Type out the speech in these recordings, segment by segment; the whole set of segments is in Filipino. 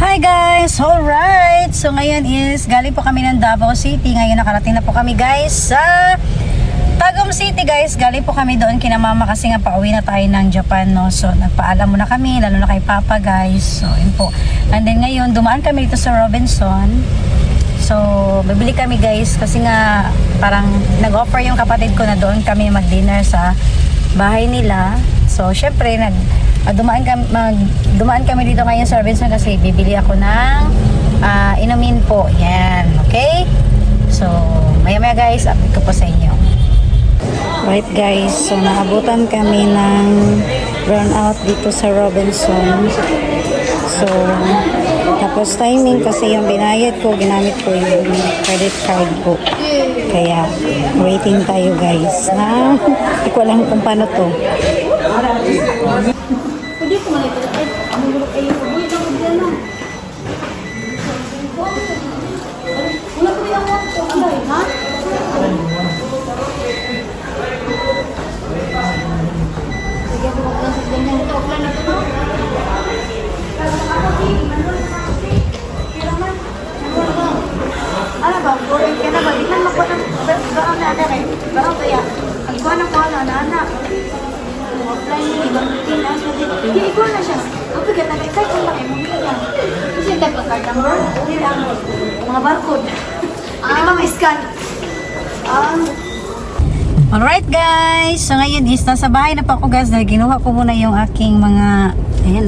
Hi guys! Alright! So ngayon is galing po kami ng Davao City. Ngayon nakarating na po kami guys sa Tagum City guys. Galing po kami doon kina mama kasi nga pauwi na tayo ng Japan, no? So nagpaalam muna kami, lalo na kay Papa guys. So yun po. And then ngayon dumaan kami dito sa Robinson. So bibili kami guys kasi nga parang nag-offer yung kapatid ko na doon kami mag-dinner sa bahay nila. So syempre dumaan kami dito ngayon sa Robinson kasi bibili ako ng inumin po. Yan, okay? So maya guys, update ko po sa inyo. Right guys, so naabutan kami ng brownout dito sa Robinson. So tapos timing kasi yung binayad ko, ginamit ko yung credit card ko. Kaya waiting tayo guys. Hindi ko alam kung paano to. Ano ba? Boring ka na ba? Di man makuha ng barang na ana rin. Barang kaya. Ang kuha ng kuha na ana. Offline yung ibang routine. Hindi, ikaw na siya. Ang pigat na kahit kung bakit mo niya. Kasi yung type of card number, hindi lang. Mga barcode. Hindi ma-scan. Alright guys, so ngayon is nasa bahay na pa ako guys dahil kinuha ko muna yung aking mga ayan,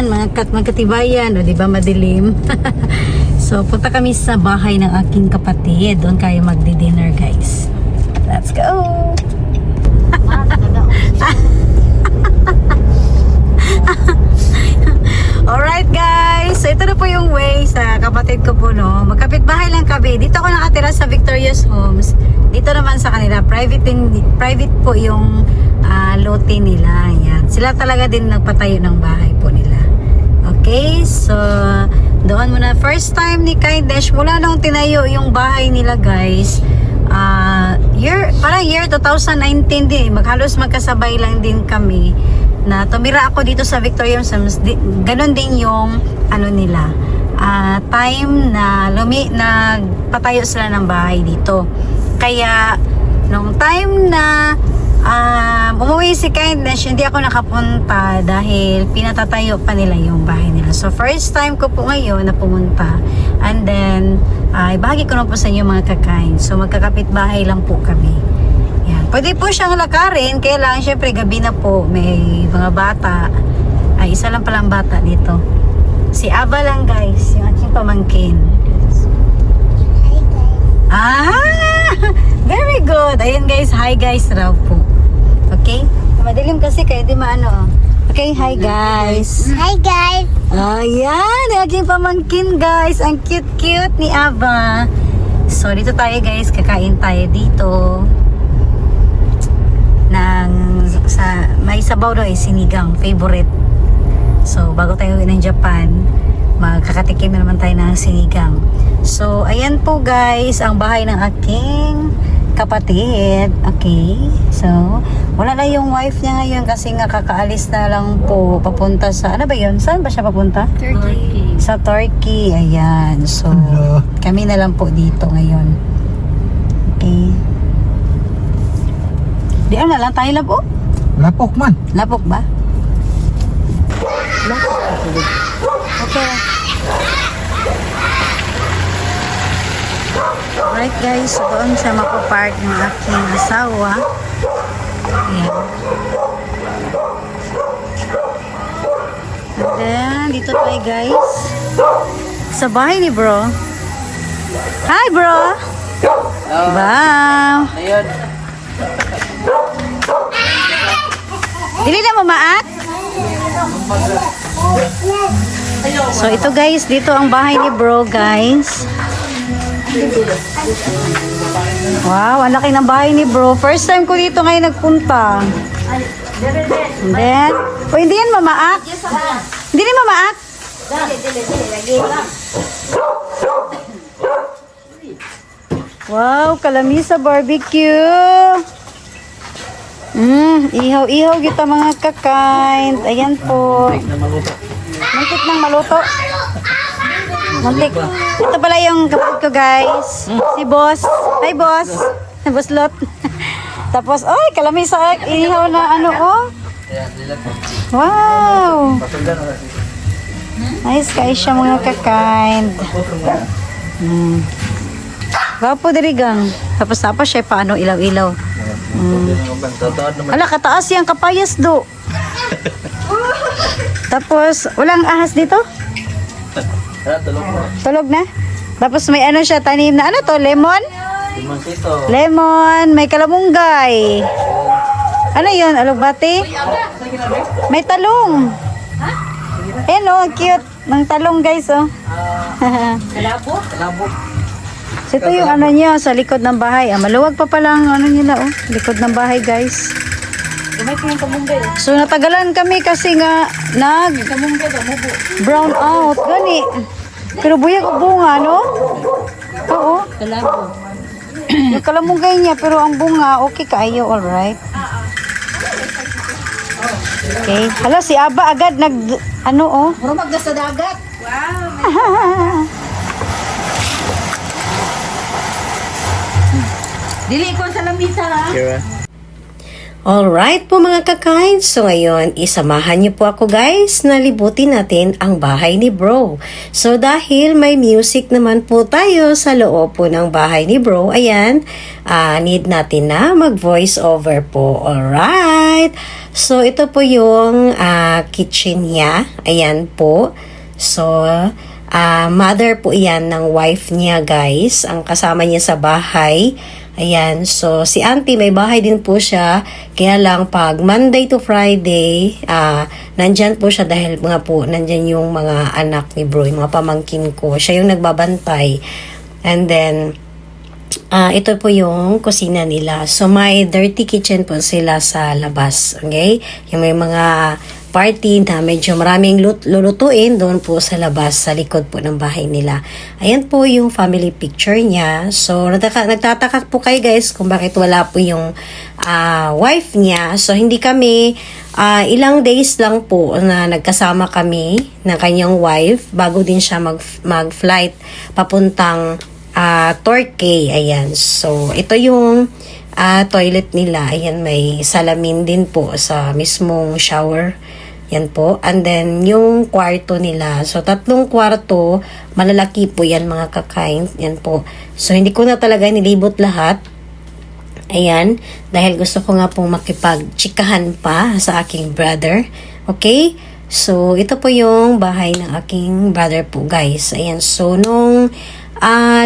mga magkatibayan, o diba madilim. So punta kami sa bahay ng aking kapatid, doon kayo magdi-dinner guys. Let's go! Alright guys, so ito na po yung way sa kapatid ko po, no. Magkapit bahay lang kami. Dito ako nakatira sa Victorious Homes. Dito naman sa kanila, private po yung lote nila. Yan. Sila talaga din nagpatayo ng bahay po nila. Okay, so doon muna. First time ni Kaidesh, mula nung tinayo yung bahay nila guys. Parang year 2019 din. Maghalos magkasabay lang din kami na tumira ako dito sa Victorious Homes. Ganon din yung nila. Time na nagpatayo sila ng bahay dito. Kaya nung time na umuwi si Kindness, hindi ako nakapunta dahil pinatatayo pa nila yung bahay nila. So first time ko po ngayon na pumunta. And then ibahagi ko na po sa inyo mga kakain. So magkakapit bahay lang po kami. Yan. Pwede po siyang lakarin, kaya lang syempre gabi na po, may mga bata. Isa lang palang bata dito. Si Ava lang guys, yung aking pamangkin. Very good. Ayan guys, hi guys raw po. Okay? Madilim kasi kaya di maano. Okay, hi guys. Hi guys! Ayan, yung aking pamangkin guys. Ang cute-cute ni Ava. So dito tayo guys, kakain tayo dito. May sabaw daw sinigang, favorite. So bago tayo uwi ng Japan, magkakatikim na naman tayo ng sinigang. So ayan po guys, ang bahay ng aking kapatid. Okay, so wala na yung wife niya ngayon kasi nga kakaalis na lang po papunta sa, ano ba yun? Saan ba siya papunta? Turkey. Sa Turkey, ayan. So kami na lang po dito ngayon. Okay. Diyan na lang tayo labo. Lapok man. Lapok ba? Lapok. Okay. Alright guys, so doon siya mapapark ng aking asawa. Ayan. And then, dito tayo guys. Sa bahay ni bro. Hi bro! Wow! Ayun. Dili na mamaat? So ito guys, dito ang bahay ni bro guys. Wow, ang laki ng bahay ni bro. First time ko dito ngayon nagpunta. And then, hindi yan mamaat? Hindi na mamaat? Wow, kalamisa barbecue. Ihaw-ihaw kita mga kakain. Ayan po. Muntik nang maluto. Muntik. Ito pala yung kapatid ko, guys. Si Boss. Hi, Boss. Boss Lot. Tapos, ay, kalamisa. Inihaw na ano, oh. Wow. Nice guys siya mga ka-kind. Gwapo dirigang. Tapos siya paano ilaw-ilaw. Ala, kataas yung kapayas do. Tapos, walang ahas dito? Tulog na? Tapos may ano siya, tanim na ano to, lemon? Lemon, may kalamunggay. Ano yun, alugbati? May talong. Ayan o, cute. Ng talong guys oh. Kalabo? So ito yung ano niya sa likod ng bahay. Maluwag pa pala ang ano nila oh. Likod ng bahay guys. So natagalan kami kasi nga brown out. Gani. Pero buyag o bunga no? Oo. Kalabo. Yung kalamunggay niya pero ang bunga okay kaayo, alright. Okay. Hala si Aba agad ano oh. Murumag na sa dagat. Wow. Dili ko sa lamisa ha. Alright po mga kakain, so ngayon isamahan niyo po ako guys na libutin natin ang bahay ni bro. So dahil may music naman po tayo sa loob po ng bahay ni bro, ayan, need natin na mag voice over po. Alright, so ito po yung kitchen niya, ayan po. So mother po yan ng wife niya guys, ang kasama niya sa bahay. Ayan, so si auntie may bahay din po siya, kaya lang pag Monday to Friday, nandyan po siya dahil nga po, nandyan yung mga anak ni bro, yung mga pamangkin ko, siya yung nagbabantay. And then, ito po yung kusina nila. So may dirty kitchen po sila sa labas, okay? Yung may mga party na medyo maraming lulutuin doon po sa labas, sa likod po ng bahay nila. Ayan po yung family picture niya. So, nagtataka po kayo guys kung bakit wala po yung wife niya. So, hindi kami, ilang days lang po na nagkasama kami ng kanyang wife bago din siya mag-flight papuntang Turkey. Ayan. So, ito yung toilet nila. Ayan, may salamin din po sa mismong shower. Yan po. And then, yung kwarto nila. So, 3 kwarto. Malalaki po yan mga kakain. Yan po. So, hindi ko na talaga nilibot lahat. Ayan. Dahil gusto ko nga pong makipag-chikahan pa sa aking brother. Okay? So, ito po yung bahay ng aking brother po guys. Ayan. So, nung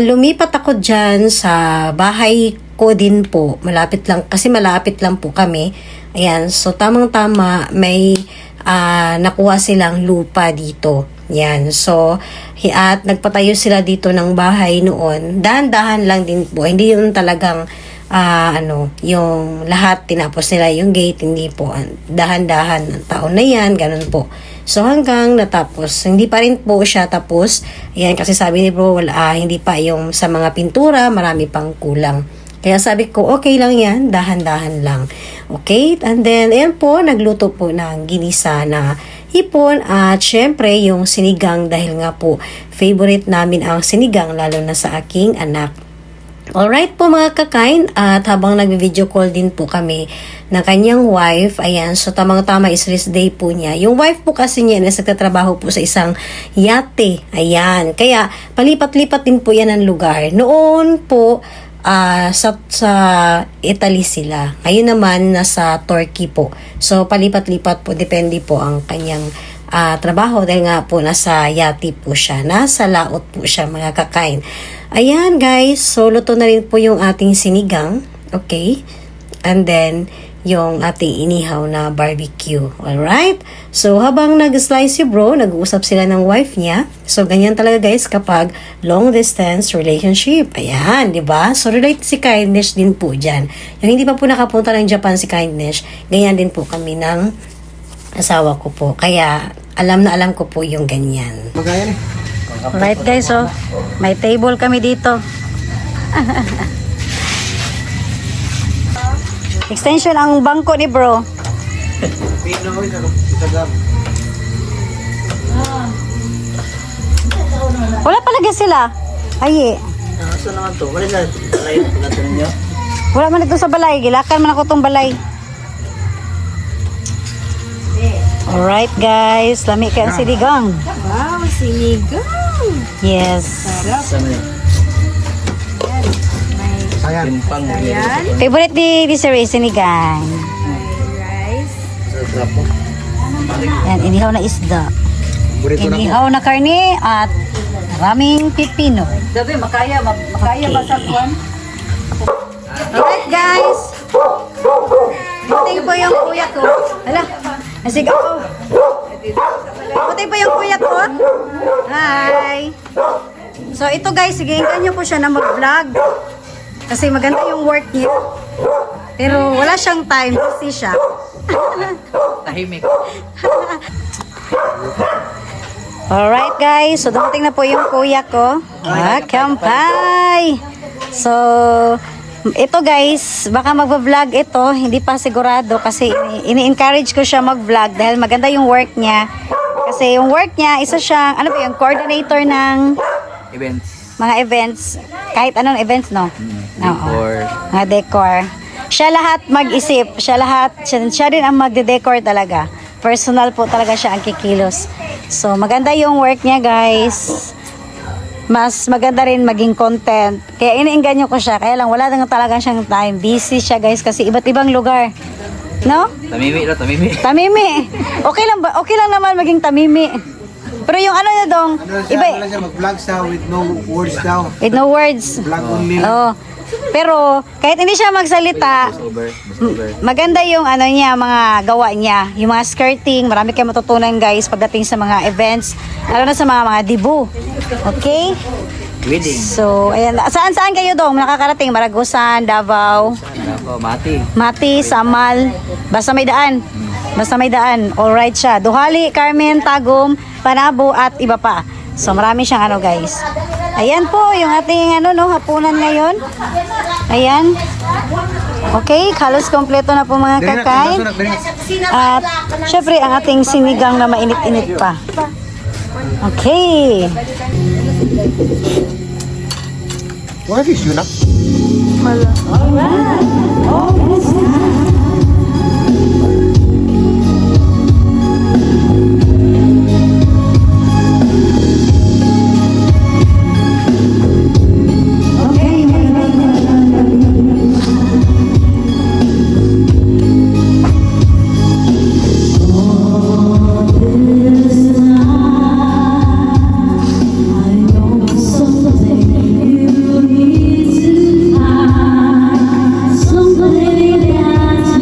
lumipat ako dyan sa bahay ko din po. Malapit lang. Kasi malapit lang po kami. Ayan. So, tamang-tama may nakuha silang lupa dito. Yan. So, at nagpatayo sila dito ng bahay noon. Dahan-dahan lang din po. Hindi yun talagang yung lahat tinapos nila yung gate. Hindi po. Dahan-dahan ng taon na yan. Ganun po. So, hanggang natapos. Hindi pa rin po siya tapos. Ayan, kasi sabi ni bro, hindi pa yung sa mga pintura, marami pang kulang. Kaya sabi ko, okay lang yan, dahan-dahan lang. Okay? And then, ayan po, nagluto po ng ginisa na hipon at syempre yung sinigang dahil nga po, favorite namin ang sinigang lalo na sa aking anak. Alright po mga kakain, at habang nag-video call din po kami ng kanyang wife, ayan, so tamang-tama is rest day po niya. Yung wife po kasi niya nagtatrabaho po sa isang yate, ayan, kaya palipat-lipat din po yan ang lugar. Noon po, sa Italy sila. Ngayon naman, nasa Turkey po. So, palipat-lipat po. Depende po ang kanyang trabaho dahil nga po nasa yati po siya. Nasa laot po siya mga kakain. Ayan guys. So, luto na rin po yung ating sinigang. Okay? And then, yung ating inihaw na barbecue. Alright? So, habang nag-slice si bro, nag-uusap sila ng wife niya. So, ganyan talaga guys kapag long distance relationship. Ayan, di ba? So, relate si Kindness din po dyan. Yung hindi pa po nakapunta ng Japan si Kindness, ganyan din po kami ng asawa ko po. Kaya, alam na alam ko po yung ganyan. Alright guys, so may table kami dito. Extension ang bangko ni bro. lagi sila. Ay, Asa naman to? Wala na layo pagkatan niyo. wala man ito sa balay. Gilakan man ako tong balay. Alright guys, lami ka ang sinigang. Wow, sinigang. Yes. Sa man. Timpang mo yan. Favorite ni Sir Ray, sinigang. Rice. Sa trapo. Yan, inihaw na isda. Inihaw na karne at maraming pipino. Dabi, makaya ba sa kwan? Alright guys. Buting po yung kuya ko. Hala, nasigaw ko. Buting po yung kuya ko. Hi. So ito guys, sigayin nyo po siya na mag-vlog. Kasi maganda yung work niya. Pero wala siyang time, busy siya. Tahimik. Alright guys, so dumating na po yung kuya ko. Kampay! So, ito guys, baka magva-vlog ito, hindi pa sigurado kasi ini-encourage ko siya mag-vlog dahil maganda yung work niya. Kasi yung work niya, isa siyang, ano ba yung coordinator ng Events. mga events. Kahit anong events, no? Oo. Or Mga decor. Siya lahat mag-isip. Siya din ang magde-decor talaga. Personal po talaga siya ang kikilos. So, maganda yung work niya, guys. Mas maganda rin maging content. Kaya iniinganyo ko siya. Kaya lang, wala lang talaga siyang time. Busy siya, guys, kasi iba't ibang lugar. No? tamimi na, tamimi. Tamimi. Okay lang ba? Okay lang naman maging tamimi. Pero yung ano niya dong, iba Ano siya mag-vlog siya with no words daw. with no words. Vlog only. Oh. Pero kahit hindi siya magsalita, Over. maganda yung ano niya, mga gawa niya. Yung mga skirting, marami kayong matutunan guys pagdating sa mga events, lalo na sa mga dibu. Okay? Wedding. So, ayan. Saan kayo dong nakakarating? Maragusan, Davao, Ako, mati. Mati, Samal, basta may daan. Basta may daan. Alright siya. Duhali, Carmen, Tagum, Panabo at iba pa. So marami siyang ano guys. Ayan po yung ating ano no hapunan ngayon. Ayan. Okay, halos kompleto na po mga kakain. At syempre ang ating sinigang na mainit-init pa. Okay. What is yun? Somebody else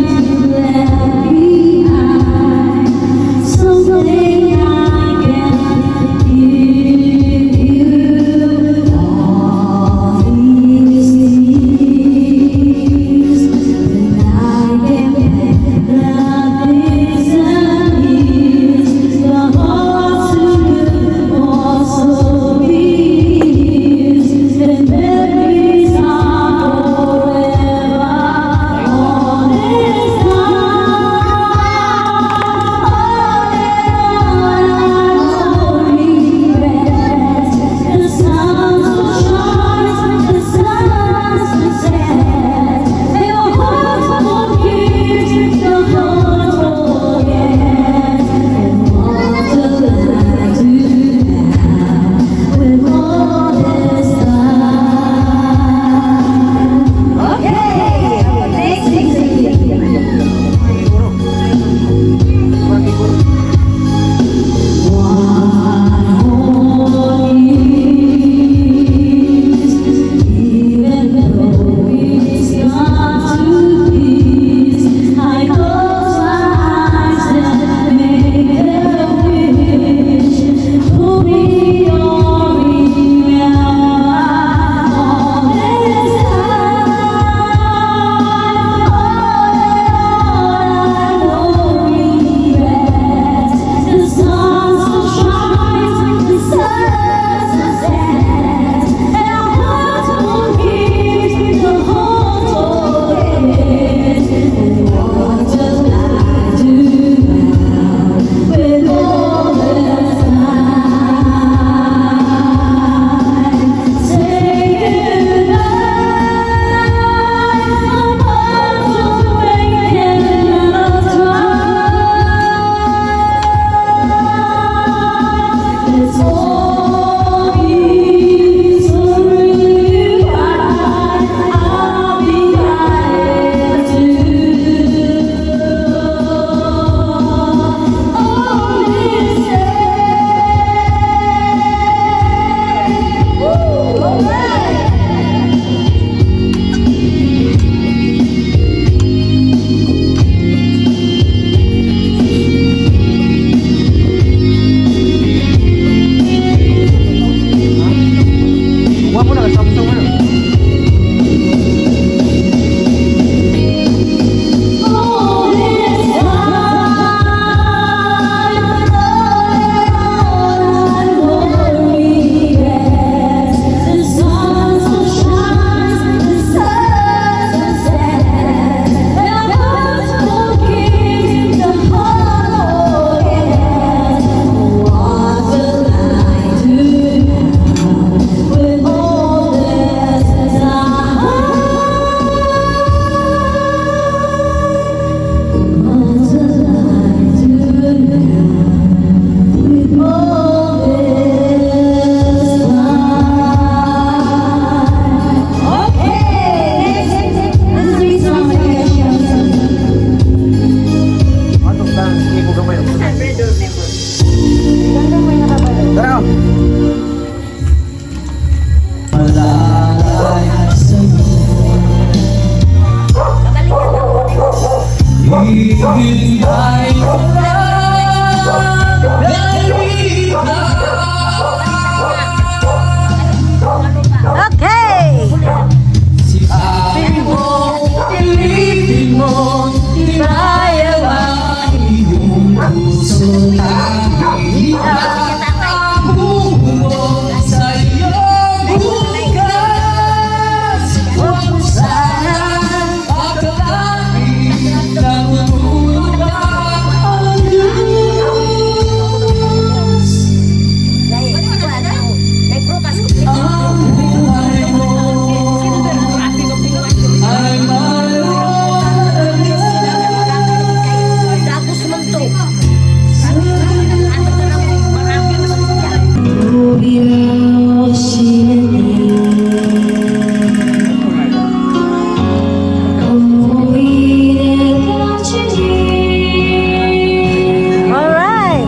Alright!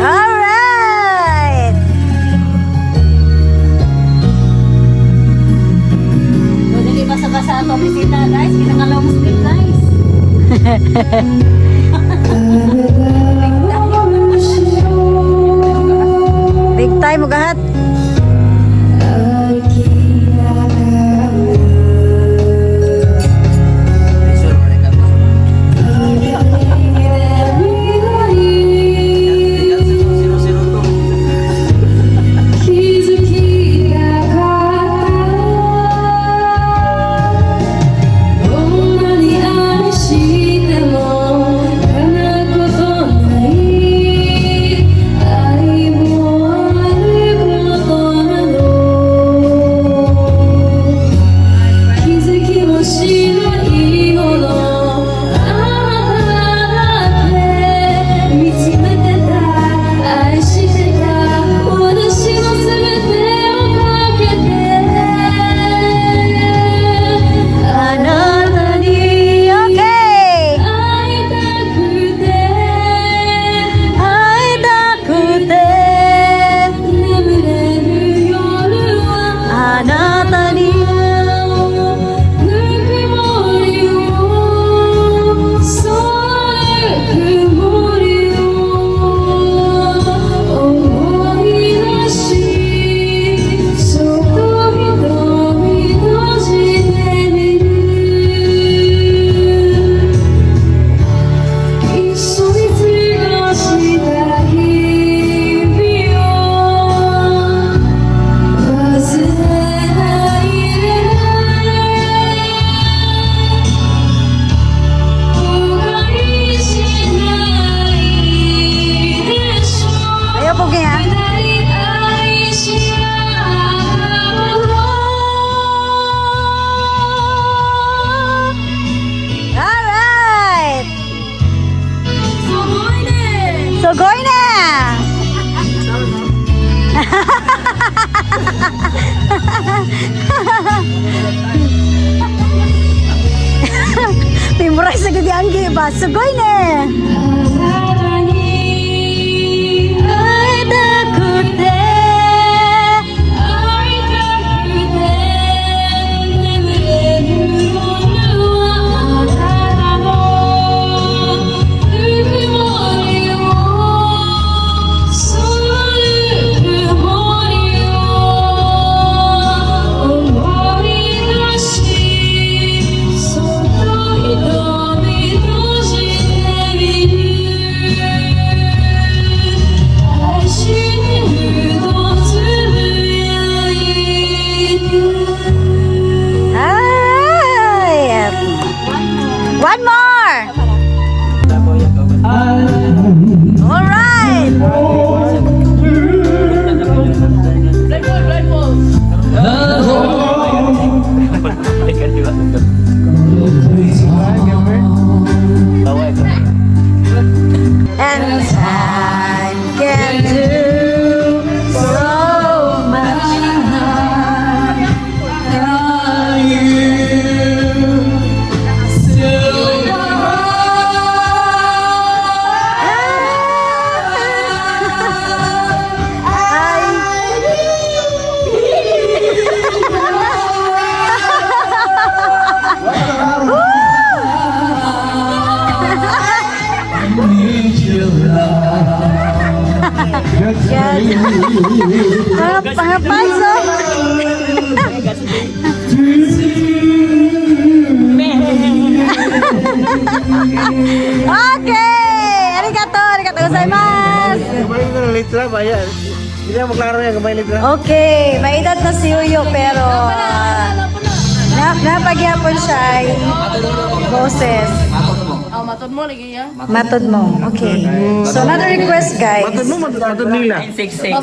Alright! Dali basa-basa ito bisita guys. Kinakalaw mo sleep guys. Big time ugahat. Pressure mo rin ka. Zero, zero to. Okay! Aidakute anata ni ayaw po kaya. Alright! Sugoy na! Memorize na gudi ang giba. Sugoy na! Aidakute Alright! One more! Alright! Ikan juga. Bawa itu. And time can do so much harm. Are you still Yan. Mga paso. Okay! Arigato gozaimasu! Kumain ko ng litra ba yan? Hindi na maklaro yan, kumain litra. Okay, may edad na si Uyo pero napagyapon siya ay boses. Matod mo. Okay. So another request guys. Matod nila. 966.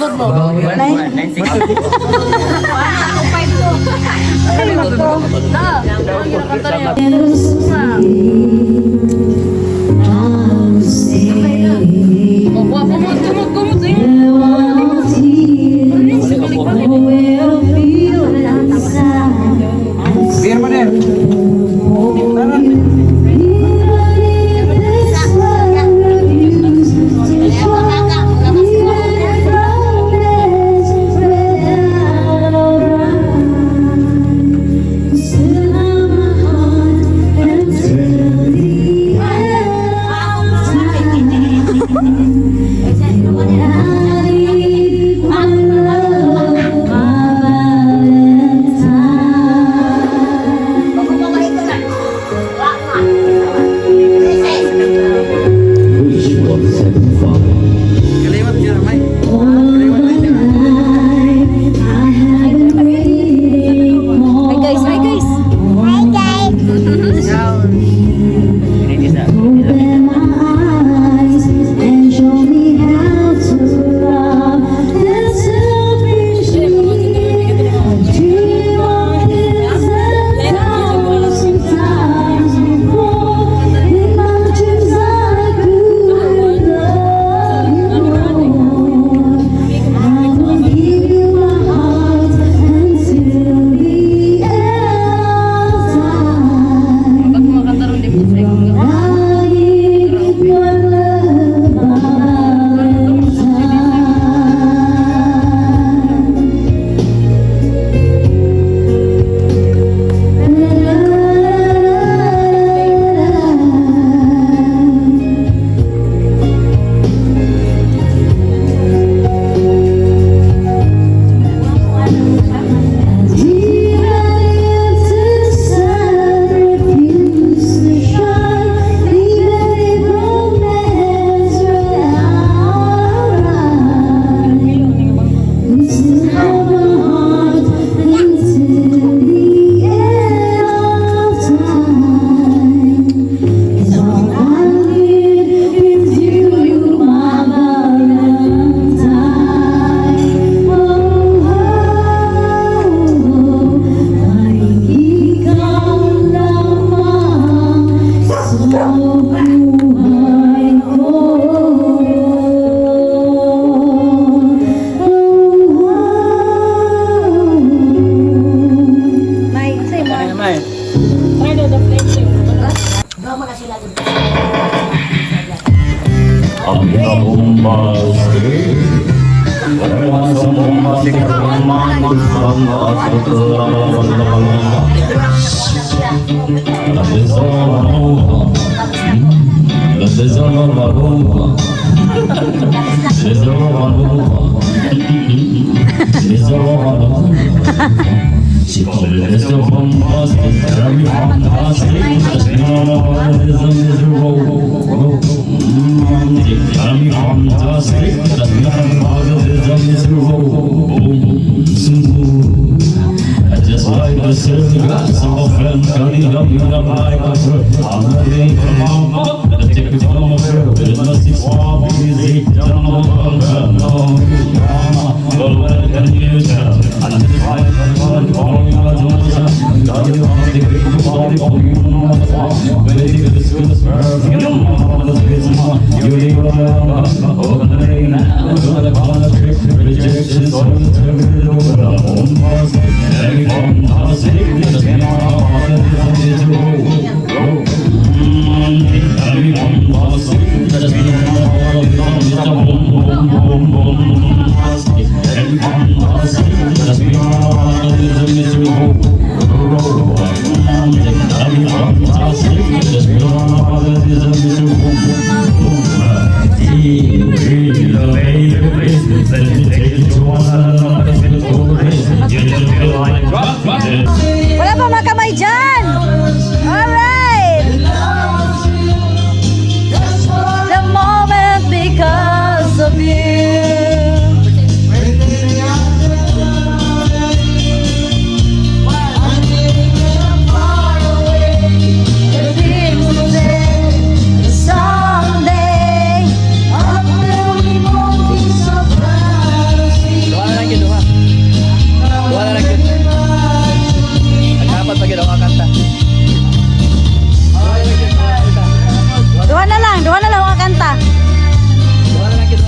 Biar mo din. Kaliwat niya naman. Hi guys, hi guys. Just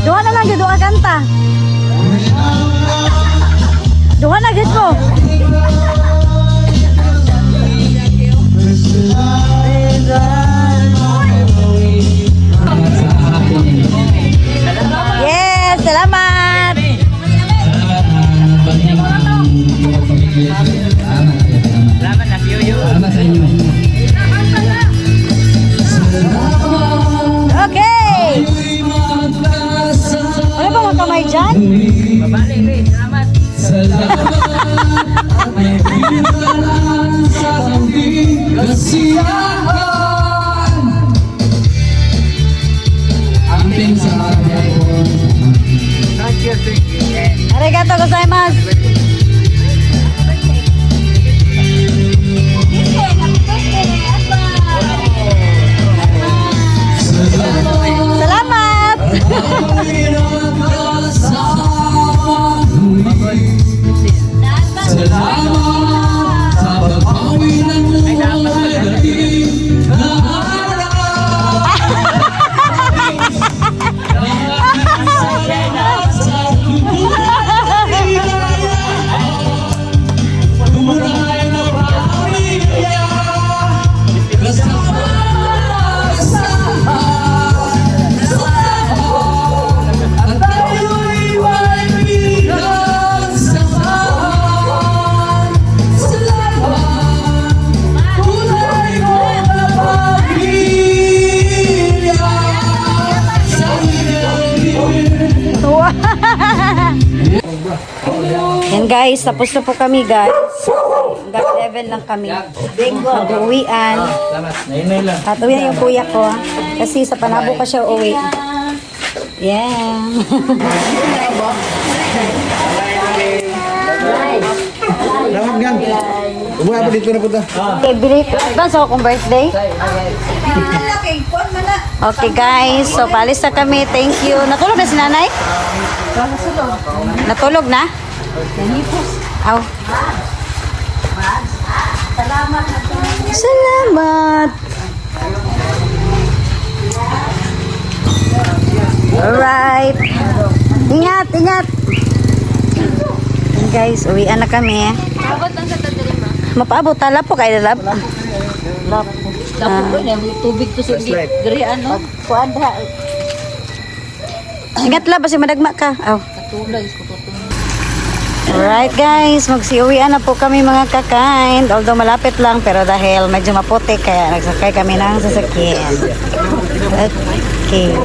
Duha na lang, duha kanta. Duha na, gid mo. Yes, salamat. Salamat na Yoyo. Okay. Ano ba mga kamay dyan? Babalik, Be. Salamat. Arigato gozaimasu. Salamat. Yan guys, tapos na po kami guys. Hanggang level lang kami. Mag-uwian. At uwi na yung kuya ko. Kasi sa Panabo pa siya uwi. Yeah. Salamat gan. Umuha pa dito na punta. Okay, bilik. Advance ako kung birthday. Okay guys, so palis na kami. Thank you. Natulog na si nanay? Natulog na? Aw. Salamat. Alright. Ingat, ingat. Guys, uwian na kami. Mapaabot tala po kayo lab. Lapo ko na tubig to sa diri ano. Kuanda. Ingat la basi madagma ka. Aw. Katulay ko to. Alright guys, magsiuwian na po kami mga kakain. Although malapit lang pero dahil medyo maputi kaya nagsakay kami ng sasakyan. Okay.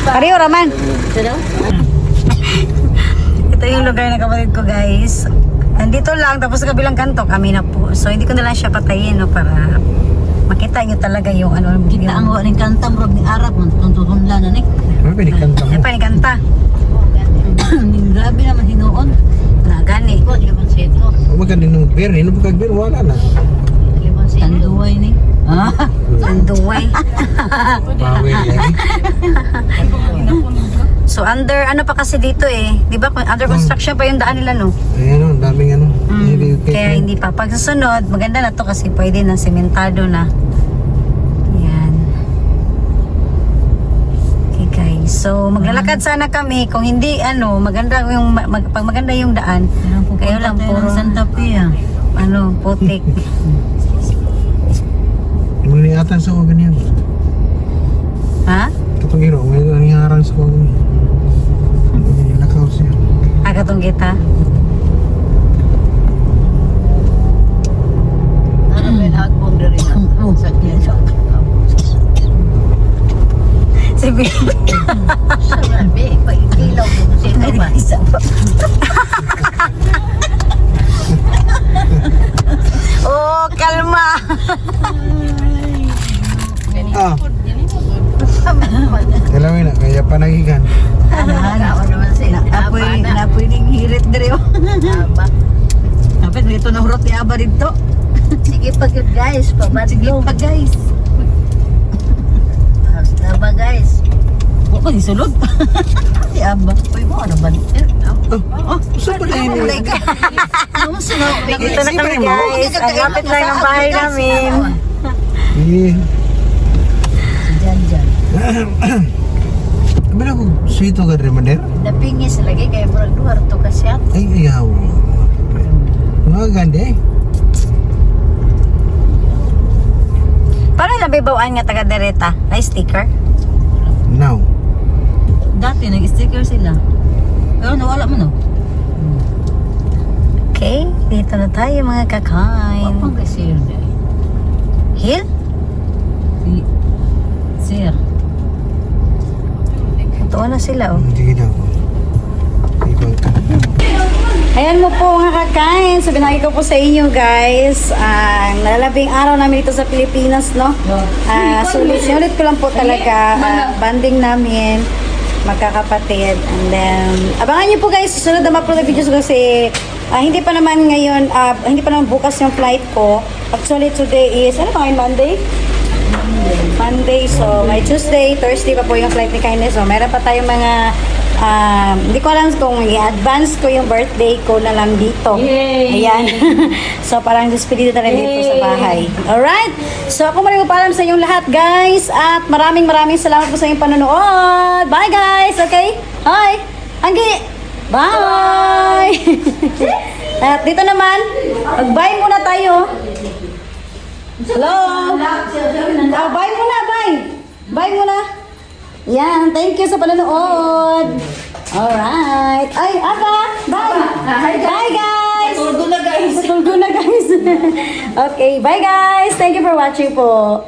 Pariyo Raman. Ito yung lugar na kapatid ko guys. Nandito lang tapos sa kabilang kanto kami na po. So hindi ko na lang siya patayin no, para makita nyo talaga yung ano. Kita ang wa ning kanta murag ni Arab man tuntun la na ni. Ano pinikanta mo? Ay panikanta. Grabe naman hinuon. Na gani. Ko di man seto. Huwag magandang nung beer. Ano ba kag-beer? Wala na. Tanduway ni. Ah. Anduway. Bawal lagi. So under ano pa kasi dito eh, 'di ba? Under construction pa yung daan nila no. Ayan o, daming ano. Kaya hindi pa pag susunod, maganda na to kasi pwede na sementado na. Yan. Okay guys. So maglalakad sana kami kung hindi ano, maganda yung pag maganda yung daan. Kayo lang puro Santa Pia. ano, putik. Muli atan sa ko ganyan. Ha? Kapag iro, may nangyarang sa ko ganyan. Nakaw siya. Agatong kita. Ano ba yung hakbong diri na? Sakyan siya. Si Bibi. Sabi, paikilaw mo sino ba? Oh, kalma. Ah. Kalawin na, kaya panagigan. Ano naman sila? Napoy ning hirit diri. Aba. Dapat dito na hurot ni Aba dito. Sige pag yun guys, pabadlo. Pa guys. Hasta ba guys? Wala ni sulod. Si Aba. Uy mo, ano ba? Saan pa na yun? Dito na kami guys. Ang lapit lang ng bahay namin. Eh, Sabi na ko, sweet ka rin maner? Napingis lagi kay murag duhar to kasi at. Ay, ayaw. Mga ganda eh. Paano lang bibawaan nga taga Dereta? Ay sticker? Now. Dati nag-sticker sila. Pero nawala mo no? Okay, dito na tayo mga kakain. Pang kasi yun eh. Hill? Sir. Ito na sila oh. Hindi na ako. Ibang ka. Ayan mo po mga kakain. So binagi ko po sa inyo guys. Ang nalalabing araw namin dito sa Pilipinas, no? Sulit ko lang po talaga. Banding namin. Magkakapatid. And then, abangan nyo po guys. Susunod na ma-upload na videos kasi hindi pa naman ngayon, hindi pa naman bukas yung flight ko. Actually today is, ano ba ngayon, Monday? Monday. So, may Tuesday, Thursday pa po yung flight ni Kindness. So, meron pa tayong mga hindi ko alam kung i-advance ko yung birthday ko na lang dito. Yay! Ayan. So, parang despedida na rin dito sa bahay. Alright? So, ako muli magpaalam sa inyong lahat, guys. At maraming salamat po sa inyong panonood. Bye, guys! Okay? Hi! Anggi! Bye! At dito naman, mag-bye muna tayo. Hello? Bye muna, bye! Bye muna! Yan, thank you sa panonood. Alright. Ay, Aba, bye. Bye, guys. Tulgo na, guys. Okay, bye, guys. Thank you for watching po.